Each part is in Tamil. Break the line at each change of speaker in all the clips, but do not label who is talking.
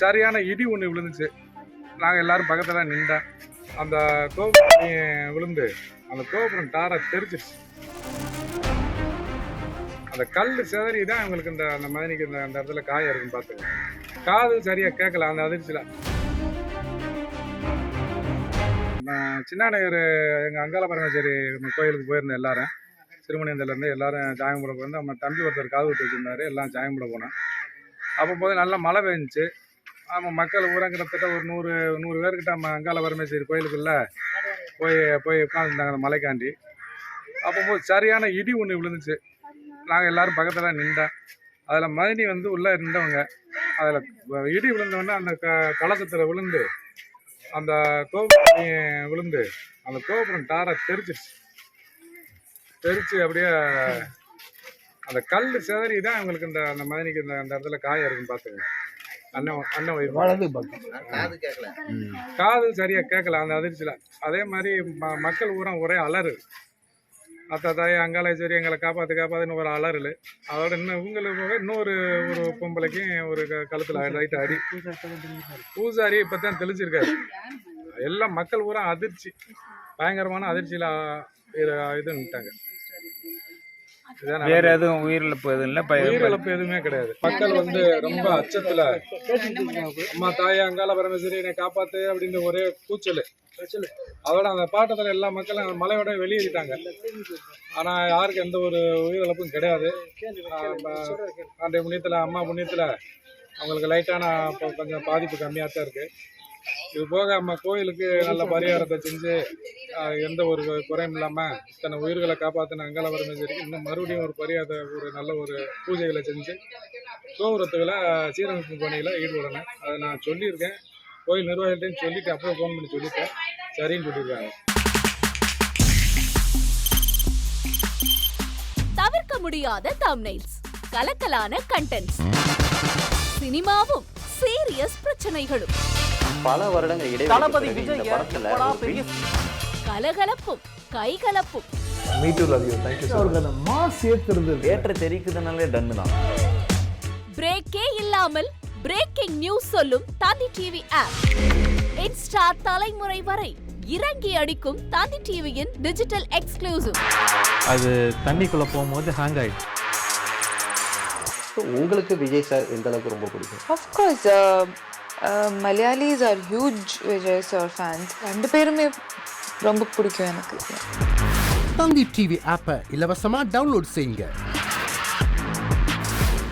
சரியான இடி ஒன்று விழுந்துச்சு. நாங்கள் எல்லாரும் பக்கத்தில் நின்றேன். அந்த கோபுரம் விழுந்து அந்த கோபுரம் டாரை தெரிச்சிருச்சு. அந்த கல் சிதறி தான் எங்களுக்கு அந்த மதனிக்கு அந்த இடத்துல காயம் இருக்குன்னு பார்த்துங்க. காது சரியாக கேட்கல அந்த அதிர்ச்சியில். சின்னாநகர் எங்கள் அங்காள பரமேஸ்வரி கோயிலுக்கு போயிருந்தோம் எல்லாரும். சிறுமணியந்திலேருந்து எல்லாரும் ஜாயங்குடம் போயிருந்தோம். நம்ம தம்பி ஒருத்தர் காது விட்டு வச்சுருந்தாரு, எல்லாம் ஜாயங்குடம் போனோம். அப்போ போது நல்லா மழை பெஞ்சிச்சு. ஆமாம், மக்கள் ஊரம் கிட்டத்தட்ட ஒரு 100 பேர்கிட்ட நம்ம அங்காள பரமேஸ்வரி கோயிலுக்குள்ளே போய் உட்காந்துருந்தாங்க அந்த மலைக்காண்டி. அப்போது சரியான இடி ஒன்று விழுந்துச்சு. நாங்கள் எல்லோரும் பக்கத்தில் நின்றேன். அதில் மதினி உள்ளே இருந்தவங்க. அதில் இடி விழுந்தவொடனே அந்த கலசத்தில் விழுந்து அந்த கோபுரம் விழுந்து அந்த கோபுரம் டாரை தெரிச்சிருச்சு. அப்படியே அந்த கல் சிதறி தான் எங்களுக்கு அந்த மதினிக்கு அந்த இடத்துல காயம் இருக்குன்னு பார்த்துங்க. காது சரியா கேட்கல அந்த அதிர்ச்சியில. அதே மாதிரி மக்கள் ஊரம் ஒரே அலறு. அத்தா தாய் அங்காளேஸ்வரி எங்களை காப்பாத்துன்னு ஒரு அலறல். அதோட இவங்களுக்கு இன்னொரு பொம்பளைக்கும் ஒரு கழுத்துல ரைட்டு அடி. பூசாரி இப்பதான் தெளிச்சிருக்காரு. எல்லாம் மக்கள் ஊரம் அதிர்ச்சி, பயங்கரமான அதிர்ச்சியில இதுன்னுட்டாங்க.
வேற எதுவும் உயிரிழப்பு எதுவும் இல்லை?
உயிரிழப்பு எதுவுமே கிடையாது. மக்கள் ரொம்ப அச்சத்துல, அம்மா தாயை அங்காள பரமேஸ்வரி என்னை காப்பாத்து அப்படின்னு ஒரே கூச்சல். அதோட அந்த பாட்டத்துல எல்லா மக்களும் அந்த மலையோட வெளியேறிட்டாங்க. ஆனா யாருக்கு எந்த ஒரு உயிரிழப்பும் கிடையாது. அந்த புண்ணியத்துல, அம்மா புண்ணியத்துல அவங்களுக்கு லைட்டான கொஞ்சம் பாதிப்பு கம்மியாக தான் இருக்கு. இது போக நம்ம கோயிலுக்கு நல்ல பரிகாரத்தை செஞ்சு எந்த ஒரு குறையும் இல்லாமல் இத்தனை உயிர்களை காப்பாற்றின அங்காள பரமேஸ்வரிக்கு இன்னும் மறுபடியும் ஒரு பரிகாரத்தை நல்ல ஒரு பூஜைகளை செஞ்சு கோபுரத்துகளை சீரமைப்பு பணியில் ஈடுபடணும். அதை நான் சொல்லியிருக்கேன். கோயில் நிர்வாகத்தையும் சொல்லிட்டு அப்போ ஃபோன் பண்ணி சொல்லிட்டேன். சரின்னு சொல்லியிருக்காங்க.
தவிர்க்க முடியாத தம்ப்நெயில்ஸ், கலக்கலான கண்டென்ட்ஸ், சினிமாவும் சீரியஸ் பிரச்சனைகளும்,
பல வருடங்கள்
தளபதி விஜய் கலகலப்பும் கைகலப்பும்.
ஏற்ற தெரிக்குதுனாலே டன்னு தான்.
பிரேக்கே இல்லாமல் பிரேக்கிங் நியூஸ் சொல்லும் தந்தி டிவி ஆப். இன்ஸ்டா தலைமுறை வரை இறங்கி அடிக்கும் தந்தி டிவியின் டிஜிட்டல் எக்ஸ்க்ளூசிவ்.
அது தண்ணிக்குள்ள போகும்போது ஹேங் ஆயிடுச்சு.
உங்களுக்கு விஜய் சார் எந்த அளவுக்கு ரொம்ப பிடிக்கும்?
Of course, Malayalis are huge Vijay sir fans. ரெண்டு பேருமே ரொம்ப பிடிக்கும் எனக்கு.
தந்தி டிவி ஆப்பை இலவசமா டவுன்லோட் செய்யுங்க.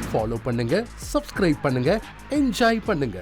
ஃபாலோ பண்ணுங்க, சப்ஸ்கிரைப் பண்ணுங்க, என்ஜாய் பண்ணுங்க.